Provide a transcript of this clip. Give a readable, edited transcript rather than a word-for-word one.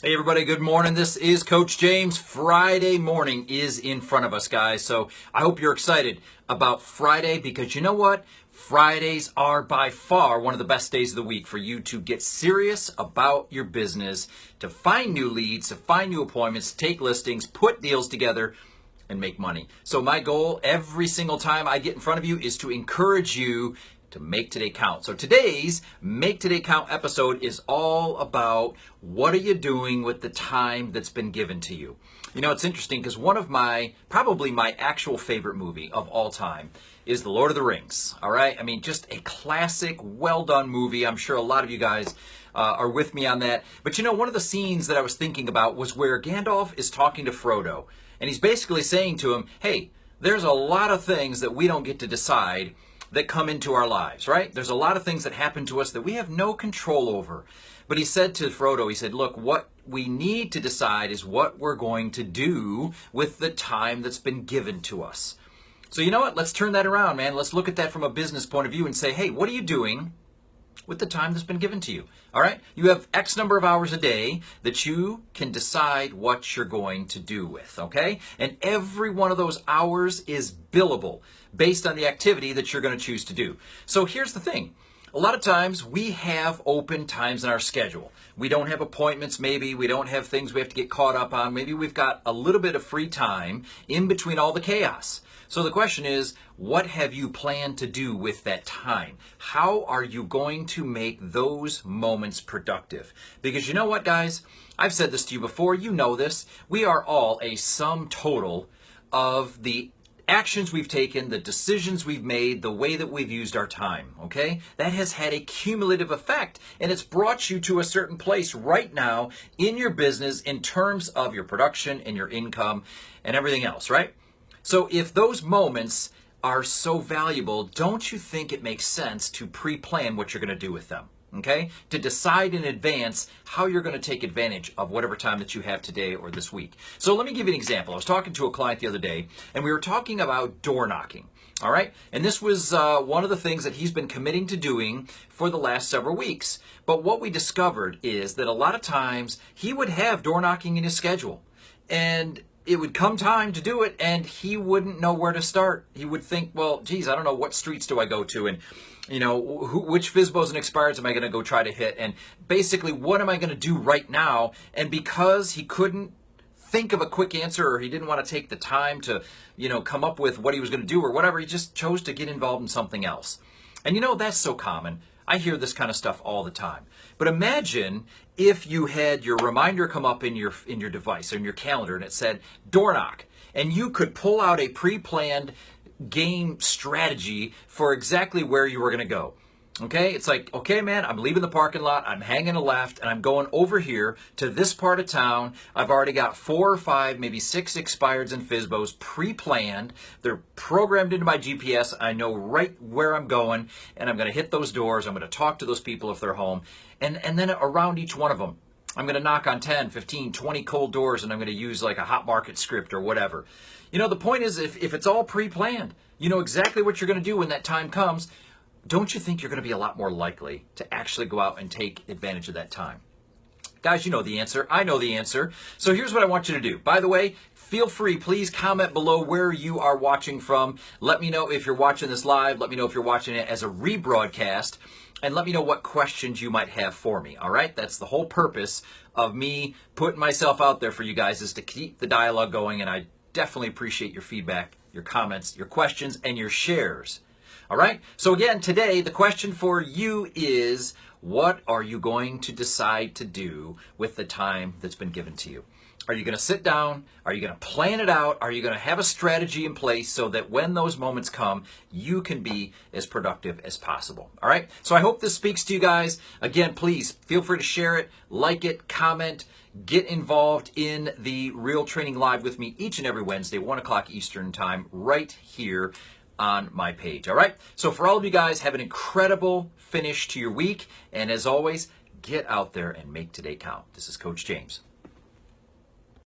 Hey everybody, good morning. This is Coach James. Friday morning is in front of us, guys. So I hope you're excited about Friday because you know what? Fridays are by far one of the best days of the week for you to get serious about your business, to find new leads, to find new appointments, take listings, put deals together, and make money. So my goal every single time I get in front of you is to encourage you to make today count. So today's Make Today Count episode is all about what are you doing with the time that's been given to you. You know, it's interesting because one of probably my actual favorite movie of all time is The Lord of the Rings. All right. I mean, just a classic, well done movie. I'm sure a lot of you guys are with me on that. But you know, one of the scenes that I was thinking about was where Gandalf is talking to Frodo. And he's basically saying to him, hey, there's a lot of things that we don't get to decide that come into our lives, right? There's a lot of things that happen to us that we have no control over. But he said to Frodo, he said, look, what we need to decide is what we're going to do with the time that's been given to us. So you know what? Let's turn that around, man. Let's look at that from a business point of view and say, hey, what are you doing with the time that's been given to you? All right? You have X number of hours a day that you can decide what you're going to do with, okay? And every one of those hours is billable based on the activity that you're going to choose to do. So here's the thing. A lot of times we have open times in our schedule. We don't have appointments maybe. We don't have things we have to get caught up on. Maybe we've got a little bit of free time in between all the chaos. So the question is, what have you planned to do with that time? How are you going to make those moments productive? Because you know what, guys? I've said this to you before. You know this. We are all a sum total of the actions we've taken, the decisions we've made, the way that we've used our time, okay? That has had a cumulative effect, and it's brought you to a certain place right now in your business in terms of your production and your income and everything else, right? So if those moments are so valuable, don't you think it makes sense to pre-plan what you're going to do with them? Okay? To decide in advance how you're going to take advantage of whatever time that you have today or this week. So let me give you an example. I was talking to a client the other day, and we were talking about door knocking. All right? And this was one of the things that he's been committing to doing for the last several weeks. But what we discovered is that a lot of times he would have door knocking in his schedule. And it would come time to do it, and he wouldn't know where to start. He would think, well, geez, I don't know, what streets do I go to? And, you know, which FSBOs and expireds am I going to go try to hit? And basically, what am I going to do right now? And because he couldn't think of a quick answer, or he didn't want to take the time to, you know, come up with what he was going to do or whatever, he just chose to get involved in something else. And you know, that's so common. I hear this kind of stuff all the time. But imagine if you had your reminder come up in your device or in your calendar and it said door knock, and you could pull out a pre-planned game strategy for exactly where you were going to go. Okay, it's like, okay, man, I'm leaving the parking lot, I'm hanging a left, and I'm going over here to this part of town. I've already got 4 or 5, maybe 6 expireds and FSBOs pre-planned. They're programmed into my GPS. I know right where I'm going, and I'm going to hit those doors. I'm going to talk to those people if they're home. And then around each one of them, I'm going to knock on 10, 15, 20 cold doors, and I'm going to use like a hot market script or whatever. You know, the point is, if it's all pre-planned, you know exactly what you're going to do when that time comes. Don't you think you're going to be a lot more likely to actually go out and take advantage of that time? Guys, you know the answer. I know the answer. So here's what I want you to do. By the way, feel free, please comment below where you are watching from. Let me know if you're watching this live. Let me know if you're watching it as a rebroadcast. And let me know what questions you might have for me, all right? That's the whole purpose of me putting myself out there for you guys, is to keep the dialogue going. And I definitely appreciate your feedback, your comments, your questions, and your shares. All right. So again, today, the question for you is, what are you going to decide to do with the time that's been given to you? Are you going to sit down? Are you going to plan it out? Are you going to have a strategy in place so that when those moments come, you can be as productive as possible? All right. So I hope this speaks to you guys. Again, please feel free to share it, like it, comment, get involved in the Real Training Live with me each and every Wednesday, 1 o'clock Eastern time, right here on my page. All right. So for all of you guys, have an incredible finish to your week. And as always, get out there and make today count. This is Coach James.